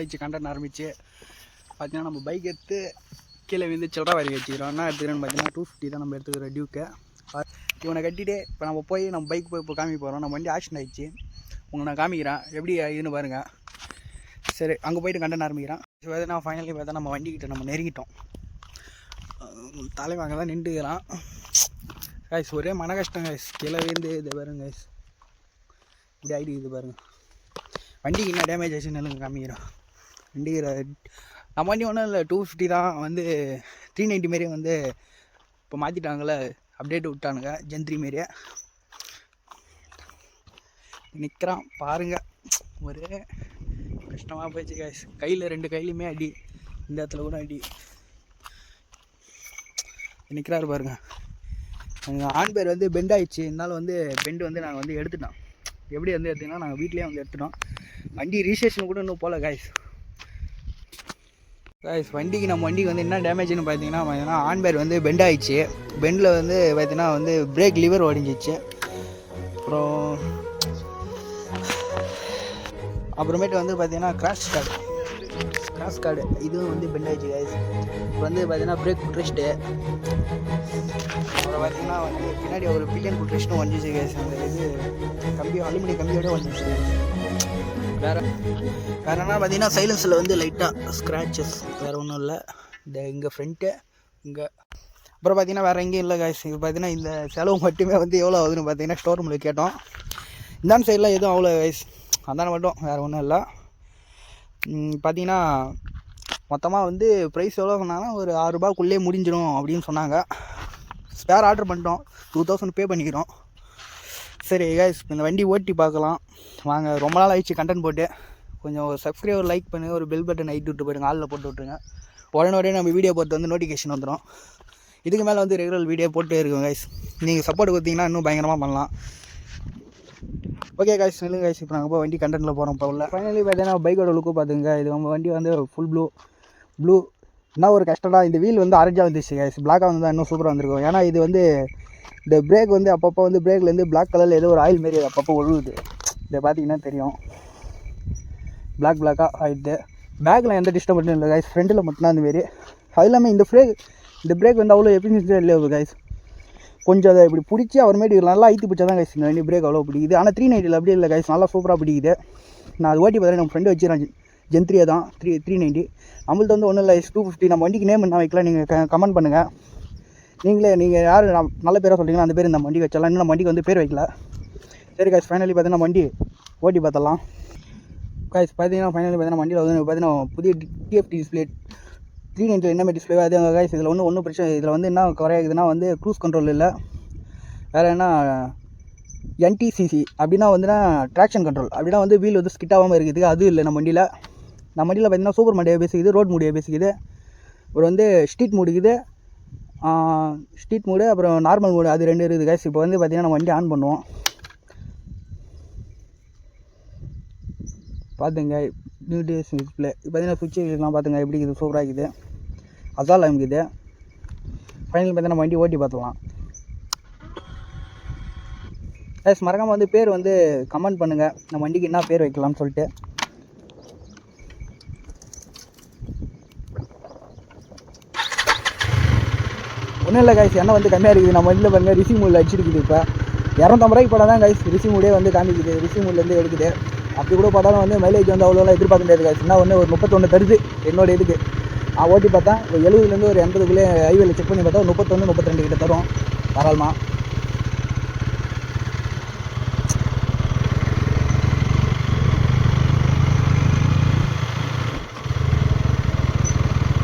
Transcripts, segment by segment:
ஆயிடுச்சு கண்டென்ட் ஆரம்பிச்சு. பார்த்தீங்கன்னா நம்ம பைக் எடுத்து கீழே வந்து சில்லறை வாரி வச்சுக்கிறோம். என்ன எடுத்துக்கிறோன்னு பார்த்தீங்கன்னா 250 தான் நம்ம எடுத்துக்கிற டியூக்கு. இவனை கட்டிட்டு இப்போ நம்ம போய் நம்ம பைக் போய் இப்போ காமிக்க போகிறோம். நம்ம வண்டி ஆக்சிடென்ட் ஆகிடுச்சு. உங்களுக்கு நான் காமிக்கிறேன் எப்படி இதுன்னு பாருங்கள். சரி, அங்கே போய்ட்டு கண்டென்ட் ஆரம்பிக்கிறேன். பார்த்தீங்கன்னா ஃபைனலி பார்த்தா நம்ம வண்டிக்கிட்ட நம்ம நெருங்கிட்டோம். தலைவாங்க தான் நின்றுக்கிறான் கைஸ். ஒரே மன கஷ்டம் கைஸ். கீழே விழுந்து இது பாருங்க கைஸ், இப்படி ஆகிட்டு இது பாருங்கள். வண்டிக்கு என்ன டேமேஜ் ஆச்சுன்னு எனக்கு காமிக்கிறோம். வண்டி நம்ம வண்டி ஒன்றும் இல்லை, 250 தான். வந்து 390 மாரியே வந்து இப்போ மாற்றிட்டாங்களே, அப்டேட் விட்டானுங்க ஜென்த்ரி மாரியே. நிற்கிறான் பாருங்கள். ஒரே கஷ்டமாக போயிடுச்சு கைஸ். கையில் 2 கையிலையுமே அடி, இந்த இடத்துல கூட அடி. நிற்கிறாரு பாருங்க. ஆண் பேர் வந்து பெண்ட் ஆகிடுச்சு. இருந்தாலும் வந்து பெண்டு வந்து நாங்கள் வந்து எடுத்துட்டோம். எப்படி வந்து எடுத்திங்கன்னா நாங்கள் வீட்லேயே வந்து எடுத்துட்டோம். வண்டி ரிஜிஸ்ட்ரேஷன் கூட இன்னும் போகல கைஸ். வண்டிக்கு நம்ம வண்டிக்கு வந்து என்ன டேமேஜ்னு பார்த்தீங்கன்னா ஆண் பேர் வந்து பெண்ட் ஆகிடுச்சு. பெண்டில் வந்து பார்த்தீங்கன்னா வந்து பிரேக் லிவர் உடஞ்சிச்சு. அப்புறமேட்டு வந்து பார்த்தீங்கன்னா கிராஷ் கார்டு இதுவும் வந்து பெண்ட் ஆகிடுச்சு கைஸ். இப்போ வந்து பார்த்தீங்கன்னா பிரேக் ஃபுட்ரெஸ்ட்டு, அப்புறம் பார்த்தீங்கன்னா வந்து பின்னாடி ஒரு பில்லியன் ஃபுட்ரெஸ்ட்டும் வந்துச்சு கைஸ். அந்த இது கம்பி அலுமினியம் கம்பியோட வந்துச்சு. வேறு என்ன பார்த்தீங்கன்னா சைலன்ஸில் வந்து லைட்டாக ஸ்க்ராச்சஸ், வேறு ஒன்றும் இல்லை. இந்த இங்கே ஃப்ரண்ட்டு இங்கே. அப்புறம் பார்த்தீங்கன்னா வேறு எங்கேயும் இல்லை கைஸ். இப்போ பார்த்தீங்கன்னா இந்த செலவு மட்டுமே வந்து எவ்வளோ ஆகுதுன்னு பார்த்தீங்கன்னா ஸ்டோர் ரூமில் கேட்டோம். இந்தான சைடில் எதுவும் அவ்வளோ கைஸ், அந்தான மட்டும், வேறு ஒன்றும் இல்லை. பார்த்தீங்கன்னா மொத்தமாக வந்து ப்ரைஸ் எவ்வளோ சொன்னாங்கன்னா ஒரு 6 ரூபாய்க்குள்ளே முடிஞ்சிடும் அப்படின்னு சொன்னாங்க. ஸ்பேர் ஆர்டர் பண்ணிட்டோம், 2000 பே பண்ணிக்கிறோம். சரி கைஸ், இந்த வண்டி ஓட்டி பார்க்கலாம் வாங்க. ரொம்ப நாள் ஆயிடுச்சு கண்டென்ட் போட்டு. கொஞ்சம் ஒரு சப்ஸ்கிரைபர் லைக் பண்ணி ஒரு பெல் பட்டன் ஐட்டு விட்டு போயிடுங்க, ஆளில் போட்டு விட்ருங்க. உடனே நம்ம வீடியோ போட்டு வந்து நோட்டிஃபிகேஷன் வந்துடும். இதுக்கு மேலே வந்து ரெகுலர் வீடியோ போட்டு இருக்கோம் கைஸ். நீங்கள் சப்போர்ட் கொடுத்தீங்கன்னா இன்னும் பயங்கரமாக பண்ணலாம். ஓகே கைஸ், சொல்லுங்கள் கைஸ். இப்போ நாங்கள் போய் வண்டி கண்டென்ட்டில் போகிறோம். இப்போ உள்ள ஃபைனலி பார்த்தீங்கன்னா பைக்கோட லுக்கு பார்த்துங்க. இது நம்ம வண்டி வந்து ஃபுல் ப்ளூ. என்ன ஒரு கஷ்டம்னா இந்த வீல் வந்து ஆரஞ்சாக வந்துச்சு கைஸ். பிளாக்காக வந்து தான் இன்னும் சூப்பராக வந்திருக்கும். ஏன்னா இது வந்து இந்த பிரேக் வந்து அப்பப்போ வந்து பிரேக்லேருந்து பிளாக் கலரில் ஏதோ ஒரு ஆயில் மாரி அப்பப்போ ஒழுகுது. இதை பார்த்தீங்கன்னா தெரியும், பிளாக்காக ஆகிடுது. பேக்கில் எந்த டிஸ்டர்பன்ஸும் இல்லை கைஸ், ஃப்ரண்ட்டில் மட்டும்தான் அந்த மாரி. அது இல்லாமல் இந்த பிரேக் வந்து அவ்வளோ எஃபிஷியன்சியாக இல்லை கைஸ். கொஞ்சம் அதை இப்படி பிடிச்சி அப்புறமேட்டு நல்லா ஐத்தி பிடிச்சா தான் கைஸ் இந்த வண்டி பிரேக் அவ்வளோ பிடிக்குது. ஆனால் 390 அப்படி இல்லை கைஸ், நல்லா சூப்பராக பிடிக்குது. நான் அது ஓட்டி பார்த்தா நம்ம ஃப்ரெண்டு வச்சுருக்கேன், ஜென்த்ரியா தான் 390. நம்மள்ட்ட வந்து ஒன்றும் இல்லை 250. நம்ம வண்டிக்கு நேம் என்ன வைக்கலாம் நீங்கள் கமெண்ட் பண்ணுங்கள். நீங்கள் யார் நல்ல பேராக சொல்கிறீங்களோ அந்த பேர் இந்த வண்டிக்கு வச்சலாம். இன்னும் நம்ம வண்டிக்கு வந்து பேர் வைக்கல. சரி கைஸ், ஃபைனலி பார்த்தீங்கன்னா வண்டி ஓட்டி பார்த்தலாம் கைஸ். பார்த்தீங்கன்னா வண்டியில் வந்து பார்த்தீங்கன்னா புதிய டிஎஃப்டி டிஸ்பிளே 390 என்ன மாதிரி டிஸ்பிளே அது கைஸ். இதில் ஒன்றும் பிரச்சனை. இதில் வந்து என்ன குறையாகுதுன்னா வந்து க்ரூஸ் கண்ட்ரோல் இல்லை. வேறு என்ன NTCC அப்படின்னா வந்துன்னா ட்ராக்ஷன் கண்ட்ரோல். அப்படின்னா வந்து வீல் வந்து ஸ்கிட் ஆகாமல் இருக்குது, அது இல்லை நம்ம வண்டியில். பார்த்தீங்கன்னா சூப்பர் மோடியாக பேசிக்குது, ரோட் மோடியாக பேசிக்குது. அப்புறம் வந்து ஸ்ட்ரீட் மோடு அப்புறம் நார்மல் மோடு, அது 2 இருக்குது கைஸ். இப்போ வந்து பார்த்தீங்கன்னா நம்ம வண்டி ஆன் பண்ணுவோம். பார்த்துங்க நியூ டிஸ்பிளே. பார்த்தீங்கன்னா சுவிட்ச் இருக்கலாம், பார்த்துங்க எப்படி இருக்குது, சூப்பராக இருக்குது, அசால் இருக்குது. ஃபைனல் பார்த்தீங்கன்னா நம்ம வண்டி ஓட்டி பார்த்துக்கலாம் கைஸ். மறக்காமல் வந்து பேர் வந்து கமெண்ட் பண்ணுங்கள், நம்ம வண்டிக்கு என்ன பேர் வைக்கலாம்னு சொல்லிட்டு. ஒன்றும் இல்லை கைஸ், எண்ணெய் வந்து கம்மியாக இருக்குது. நம்ம வண்டியில் பாருங்கள் ரிசி மூடில் அடிச்சிருக்குது. இப்போ 250 ரூபாய்க்கு போட தான் கைஸ் ரிசி மூடே வந்து காமிக்குது, ரிசி மூட்லேருந்து எடுக்குது. அப்படி கூட பார்த்தாலும் வந்து மைலேஜ் வந்து அவ்வளோலாம் எதிர்பார்க்க முடியாது கைஸ். என்ன ஒன்று ஒரு 31 தருது என்னோட இதுக்கு. ஓட்டி பார்த்தா ஒரு 70லேருந்து ஒரு 80க்குள்ளே ஹைவேல செக் பண்ணி பார்த்தா 31 32 கிட்ட தரும் தாராளமாக.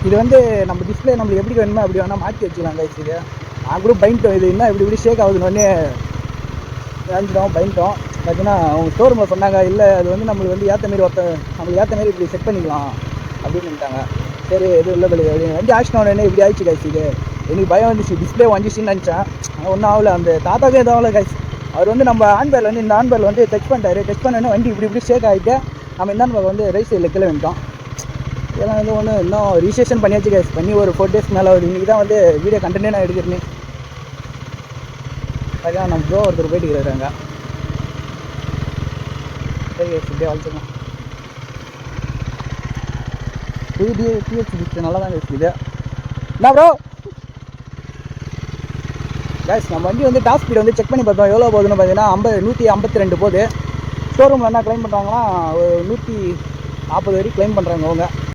இது வந்து நம்ம டிஸ்பிளே நம்மளுக்கு எப்படி வேணுமோ அப்படி வேணால் மாற்றி வச்சுக்கலாம் கைஸ். இது நான் கூட பைன்ட்டோம். இது என்ன இப்படி ஷேக் ஆகுதுன்னு பைன்ட்டோம். பார்த்தீங்கன்னா அவங்க ஸ்டோரூமில் சொன்னாங்க, இல்லை அது வந்து நம்மளுக்கு வந்து ஏற்ற மாரி இப்படி செட் பண்ணிக்கலாம் அப்படின்னுட்டாங்க. சரி எதுவும் இல்லை பள்ளி அப்படின்னு வண்டி ஆக்சிடென்ட் உடனே இப்படி ஆயிடுச்சு கைஸ். இது எனக்கு பயம் வந்துச்சு, டிஸ்பிளே வந்துச்சுன்னு நினச்சேன். ஆனால் ஒன்றும் ஆகலை. அந்த தாத்தாக்கே எதுவும் ஆகலை கைஸ். அவர் வந்து நம்ம ஆன்பேரில் வந்து இந்த ஆன்பேரில் வந்து டச் பண்ணிட்டாரு. டச் பண்ணோன்னே வண்டி இப்படி ஷேக் ஆகிட்டு நம்ம இந்த ஆன்பேர் வந்து ரைட் சைடில் கீழே வந்துட்டோம். இதெல்லாம் வந்து ஒன்று இன்னும் ரிஜிஸ்ட்ரேஷன் பண்ணியாச்சு கைஸ். பண்ணி ஒரு 4 days மேலே வருது. இன்றைக்கி தான் வந்து வீடியோ கண்டென்ட்டே நான் எடுக்கிறேன்னு. அதுதான் நம்ம ப்ரோ ஒருத்தர் போயிட்டு இருக்கிறாங்க. சரி கைஸ், இப்படியே வளர்த்துக்கோம். புது டிஎக்ஸ் சிக்ஸ் நல்லா தான் இருக்குது என்ன ப்ரோ கைஸ் நம்ம வண்டி வந்து டாப் ஸ்பீட் வந்து செக் பண்ணி பார்த்தோம் எவ்வளோ போகுதுன்னு பார்த்தீங்கன்னா 152 போகுது ஷோரூமில் என்ன க்ளைம் பண்ணுறாங்கன்னா 140 வரைக்கும் க்ளைம் பண்ணுறாங்க அவங்க